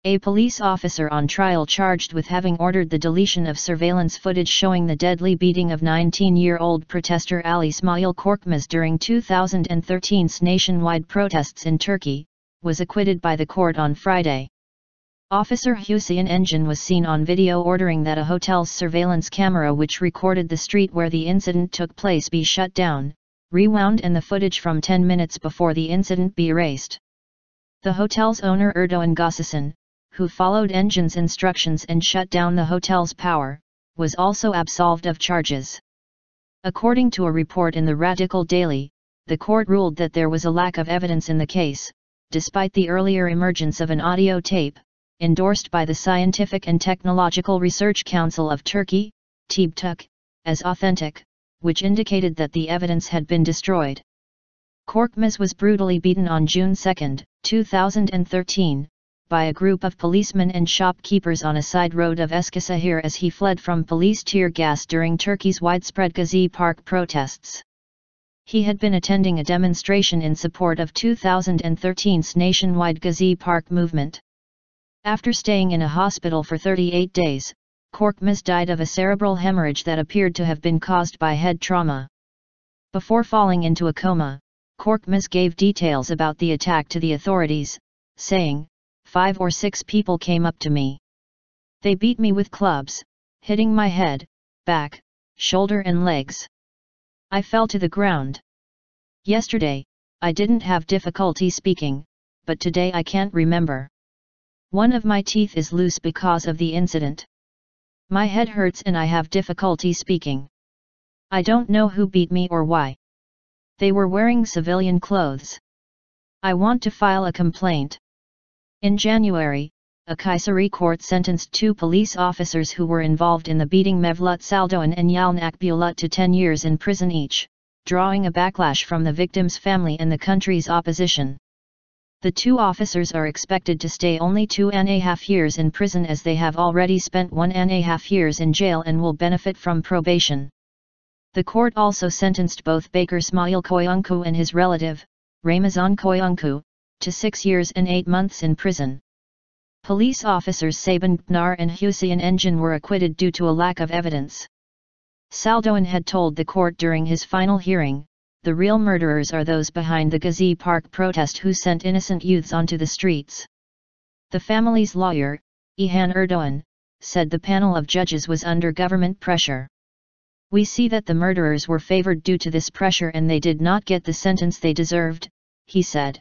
A police officer on trial charged with having ordered the deletion of surveillance footage showing the deadly beating of 19-year-old protester Ali İsmail Korkmaz during 2013's nationwide protests in Turkey, was acquitted by the court on Friday. Officer Hüseyin Engin was seen on video ordering that a hotel's surveillance camera which recorded the street where the incident took place be shut down, rewound and the footage from 10 minutes before the incident be erased. The hotel's owner Erdoğan Gözseçen, who followed Engin's instructions and shut down the hotel's power, was also absolved of charges. According to a report in the Radikal daily, the court ruled that there was a lack of evidence in the case, despite the earlier emergence of an audio tape, endorsed by the Scientific and Technological Research Council of Turkey, TÜBİTAK, as authentic, which indicated that the evidence had been destroyed. Korkmaz was brutally beaten on June 2, 2013, by a group of policemen and shopkeepers on a side road of Eskişehir as he fled from police tear gas during Turkey's widespread Gezi Park protests. He had been attending a demonstration in support of 2013's nationwide Gezi Park movement. After staying in a hospital for 38 days, Korkmaz died of a cerebral hemorrhage that appeared to have been caused by head trauma. Before falling into a coma, Korkmaz gave details about the attack to the authorities, saying, "5 or 6 people came up to me. They beat me with clubs, hitting my head, back, shoulder and legs. I fell to the ground. Yesterday, I didn't have difficulty speaking, but today I can't remember. One of my teeth is loose because of the incident. My head hurts and I have difficulty speaking. I don't know who beat me or why. They were wearing civilian clothes. I want to file a complaint." In January, a Kayseri court sentenced 2 police officers who were involved in the beating Mevlut Saldoğan and Yalın Akbulut to 10 years in prison each, drawing a backlash from the victim's family and the country's opposition. The 2 officers are expected to stay only 2.5 years in prison as they have already spent 1.5 years in jail and will benefit from probation. The court also sentenced both Baker İsmail Koyuncu and his relative, Ramazan Koyuncu, to 6 years and 8 months in prison. Police officers Saban Gnar and Hüseyin Engin were acquitted due to a lack of evidence. Saldoğan had told the court during his final hearing, "The real murderers are those behind the Gezi Park protest who sent innocent youths onto the streets." The family's lawyer, İlhan Erdoğan, said the panel of judges was under government pressure. "We see that the murderers were favored due to this pressure and they did not get the sentence they deserved," he said.